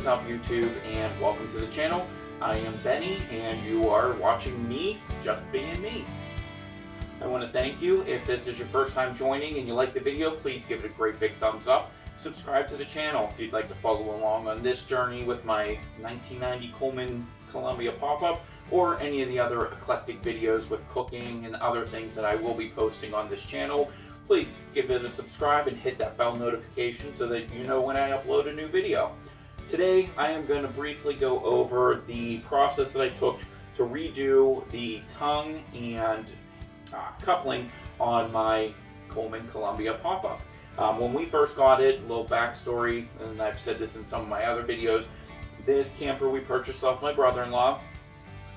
is up, YouTube, and welcome to the channel. I am Benny, and you are watching me just being me. I want to thank you. If this is your first time joining and you like the video, please give it a great big thumbs up. Subscribe to the channel if you'd like to follow along on this journey with my 1990 Coleman Columbia pop-up, or any of the other eclectic videos with cooking and other things that I will be posting on this channel. Please give it a subscribe and hit that bell notification so that you know when I upload a new video. Today I am going to briefly go over the process that I took to redo the tongue and coupling on my Coleman Columbia pop-up. When we first got it, a little backstory, and I've said this in some of my other videos, this camper we purchased off my brother-in-law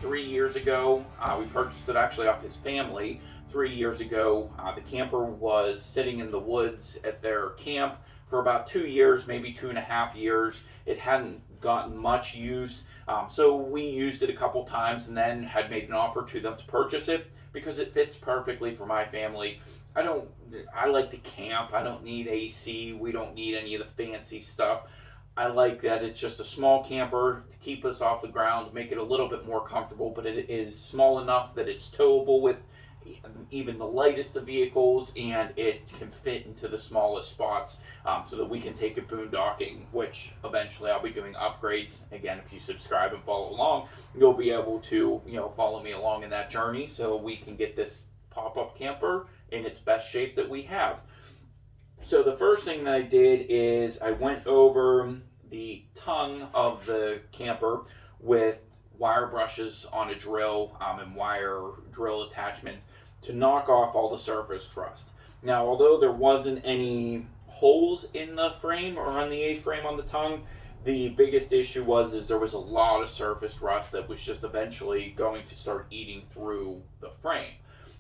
3 years ago. We purchased it actually off his family 3 years ago. The camper was sitting in the woods at their camp for about 2 years, maybe 2.5 years. It hadn't gotten much use, so we used it a couple times and then had made an offer to them to purchase it because it fits perfectly for my family. I like to camp. I don't need AC. We don't need any of the fancy stuff. I like that it's just a small camper to keep us off the ground, make it a little bit more comfortable, but it is small enough that it's towable with even the lightest of vehicles, and it can fit into the smallest spots, so that we can take it boondocking, which eventually I'll be doing upgrades. Again, if you subscribe and follow along, you'll be able to follow me along in that journey so we can get this pop-up camper in its best shape that we have. So the first thing that I did is I went over the tongue of the camper with wire brushes on a drill and wire drill attachments to knock off all the surface rust. Now, although there wasn't any holes in the frame or on the A-frame on the tongue, the biggest issue is there was a lot of surface rust that was just eventually going to start eating through the frame.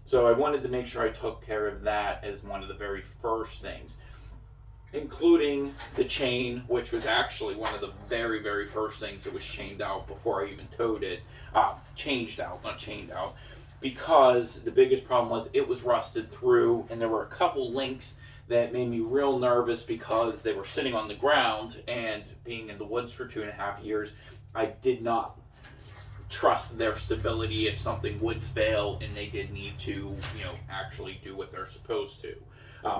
So I wanted to make sure I took care of that as one of the very first things, including the chain, which was actually one of the very, very first things that was chained out before I even towed it. Changed out, not chained out, because the biggest problem was it was rusted through, and there were a couple links that made me real nervous because they were sitting on the ground, and being in the woods for 2.5 years, I did not trust their stability if something would fail and they did need to actually do what they're supposed to.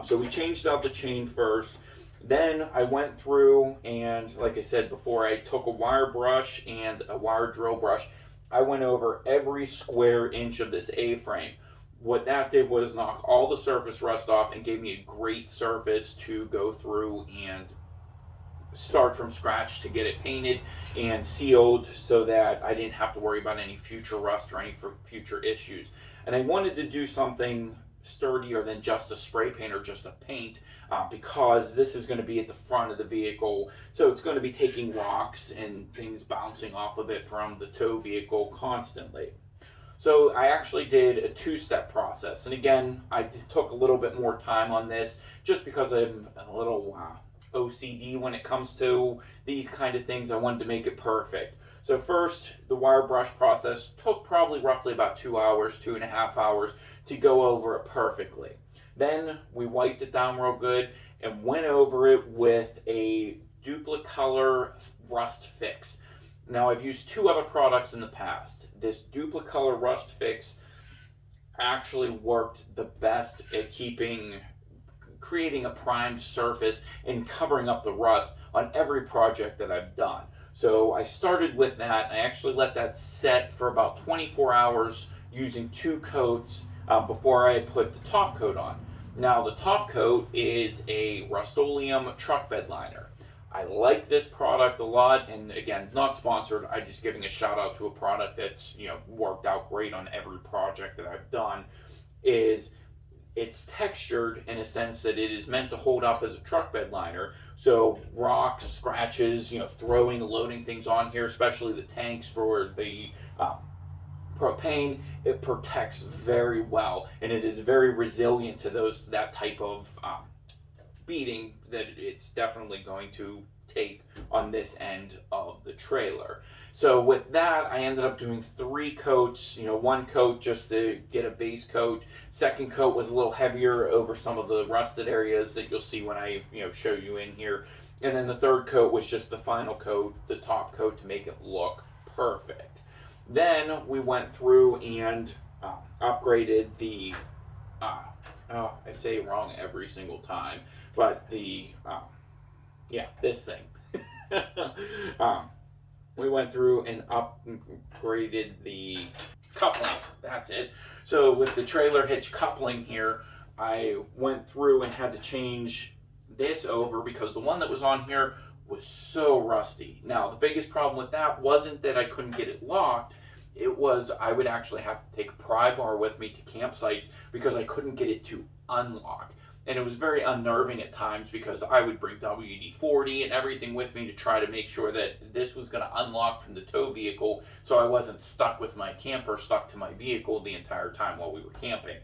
So we changed out the chain first. Then I went through, and like I said before, I took a wire brush and a wire drill brush. I went over every square inch of this A-frame. What that did was knock all the surface rust off and gave me a great surface to go through and start from scratch to get it painted and sealed so that I didn't have to worry about any future rust or any future issues. And I wanted to do something sturdier than just a spray paint or just a paint, because this is going to be at the front of the vehicle, so it's going to be taking rocks and things bouncing off of it from the tow vehicle constantly. So I actually did a two-step process, and again, I took a little bit more time on this just because I'm a little OCD when it comes to these kind of things. I wanted to make it perfect. So first, the wire brush process took probably roughly about 2 hours, 2.5 hours to go over it perfectly. Then we wiped it down real good and went over it with a Duplicolor rust fix. Now, I've used 2 other products in the past. This Duplicolor rust fix actually worked the best at creating a primed surface and covering up the rust on every project that I've done. So I started with that. I actually let that set for about 24 hours using 2 coats before I put the top coat on. Now, the top coat is a Rust-Oleum truck bed liner. I like this product a lot, and again, not sponsored. I'm just giving a shout out to a product that's worked out great on every project that I've done. It's textured in a sense that it is meant to hold up as a truck bed liner. So rocks, scratches, throwing, loading things on here, especially the tanks for the propane, it protects very well, and it is very resilient to that type of beating that it's definitely going to take on this end of the trailer. So with that, I ended up doing 3 coats. One coat just to get a base coat. Second coat was a little heavier over some of the rusted areas that you'll see when I show you in here. And then the third coat was just the final coat, the top coat, to make it look perfect. Then we went through and upgraded the, I say it wrong every single time, but the, this thing. um, we went through and upgraded the coupling. That's it. So with the trailer hitch coupling here, I went through and had to change this over because the one that was on here was so rusty. Now, the biggest problem with that wasn't that I couldn't get it locked. It was I would actually have to take a pry bar with me to campsites because I couldn't get it to unlock. And it was very unnerving at times because I would bring WD-40 and everything with me to try to make sure that this was going to unlock from the tow vehicle so I wasn't stuck with my camper, stuck to my vehicle the entire time while we were camping.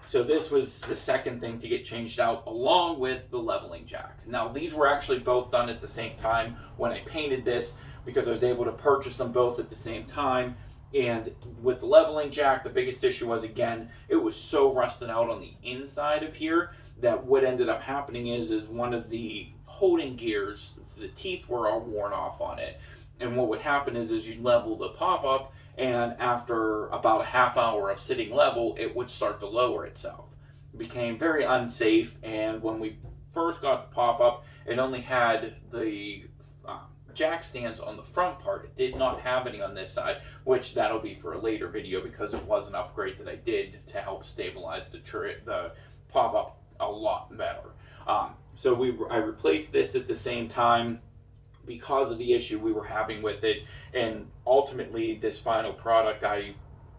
So this was the second thing to get changed out, along with the leveling jack. Now, these were actually both done at the same time when I painted this because I was able to purchase them both at the same time. And with the leveling jack, the biggest issue was, again, it was so rusted out on the inside of here that what ended up happening is one of the holding gears, the teeth were all worn off on it. And what would happen is you'd level the pop-up, and after about a half hour of sitting level, it would start to lower itself. It became very unsafe, and when we first got the pop-up, it only had the jack stands on the front part. It did not have any on this side, which that'll be for a later video because it was an upgrade that I did to help stabilize the pop-up a lot better. So I replaced this at the same time because of the issue we were having with it, and ultimately this final product I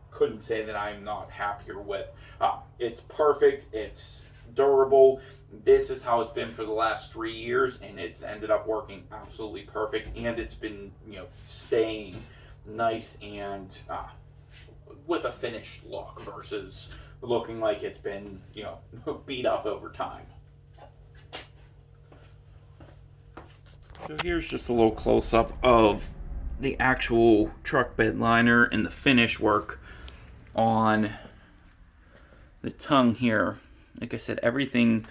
couldn't say that I'm not happier with. It's perfect, it's durable. This is how it's been for the last 3 years, and it's ended up working absolutely perfect, and it's been, staying nice and with a finished look versus looking like it's been, beat up over time. So here's just a little close-up of the actual truck bed liner and the finish work on the tongue here. Like I said, everything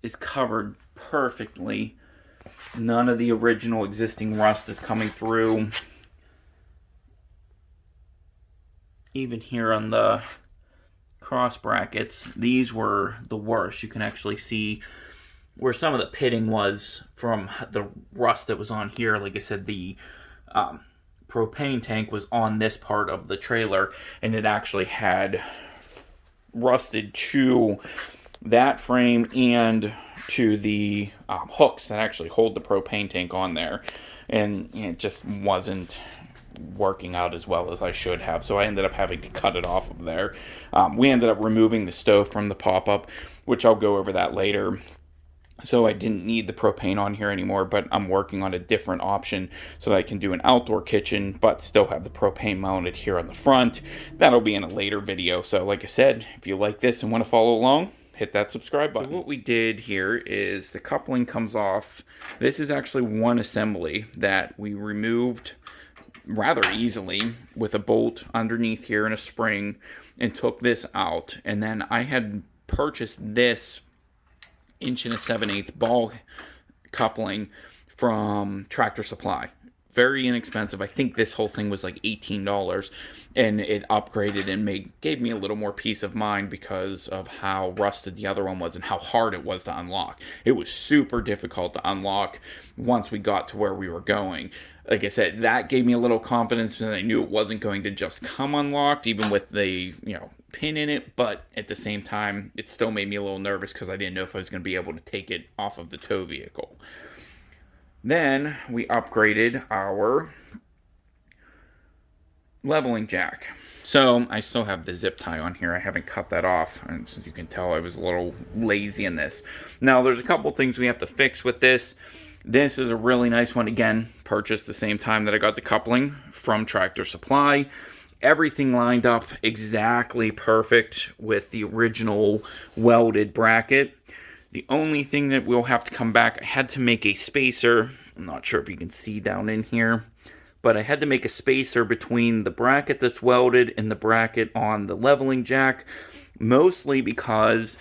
is covered perfectly. None of the original existing rust is coming through. Even here on the cross brackets, these were the worst. You can actually see where some of the pitting was from the rust that was on here. Like I said, the propane tank was on this part of the trailer, and it actually had rusted to that frame and to the hooks that actually hold the propane tank on there, and it just wasn't working out as well as I should have, so I ended up having to cut it off of there. We ended up removing the stove from the pop-up, which I'll go over that later. So I didn't need the propane on here anymore, but I'm working on a different option so that I can do an outdoor kitchen, but still have the propane mounted here on the front. That'll be in a later video. So like I said, if you like this and want to follow along, hit that subscribe button. So what we did here is the coupling comes off. This is actually one assembly that we removed rather easily with a bolt underneath here and a spring, and took this out. And then I had purchased this 1 7/8" ball coupling from Tractor Supply. Very inexpensive. I think this whole thing was like $18, and it upgraded and gave me a little more peace of mind because of how rusted the other one was and how hard it was to unlock. It was super difficult to unlock once we got to where we were going. Like I said, that gave me a little confidence, and I knew it wasn't going to just come unlocked, even with the, pin in it, but at the same time, it still made me a little nervous because I didn't know if I was going to be able to take it off of the tow vehicle. Then we upgraded our leveling jack. So I still have the zip tie on here. I haven't cut that off, and as you can tell, I was a little lazy in this. Now, there's a couple things we have to fix with this. This is a really nice one. Again, purchased the same time that I got the coupling from Tractor Supply. Everything lined up exactly perfect with the original welded bracket. The only thing that we'll have to come back, I had to make a spacer. I'm not sure if you can see down in here, but I had to make a spacer between the bracket that's welded and the bracket on the leveling jack, mostly because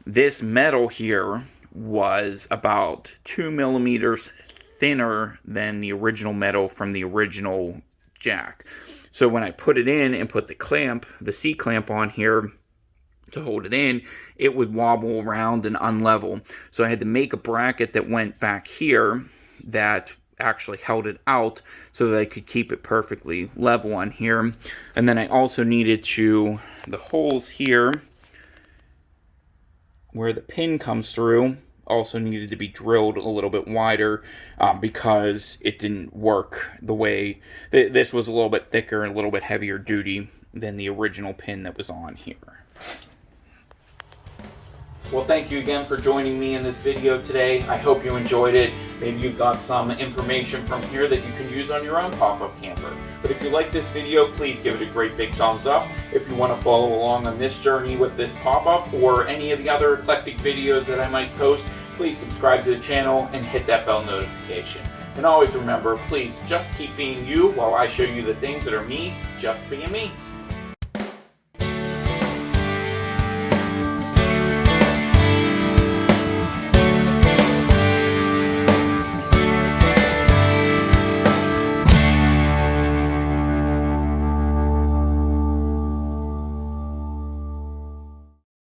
this metal here was about 2 millimeters thinner than the original metal from the original jack. So when I put it in and put the clamp, the C-clamp on here to hold it in, it would wobble around and unlevel. So I had to make a bracket that went back here that actually held it out so that I could keep it perfectly level on here. And then I also needed the holes here where the pin comes through also needed to be drilled a little bit wider because it didn't work the way this was a little bit thicker and a little bit heavier duty than the original pin that was on here. Well, thank you again for joining me in this video today. I hope you enjoyed it. Maybe you got some information from here that you can use on your own pop-up camper. But if you like this video, please give it a great big thumbs up. If you want to follow along on this journey with this pop-up or any of the other eclectic videos that I might post, please subscribe to the channel and hit that bell notification. And always remember, please just keep being you while I show you the things that are me just being me.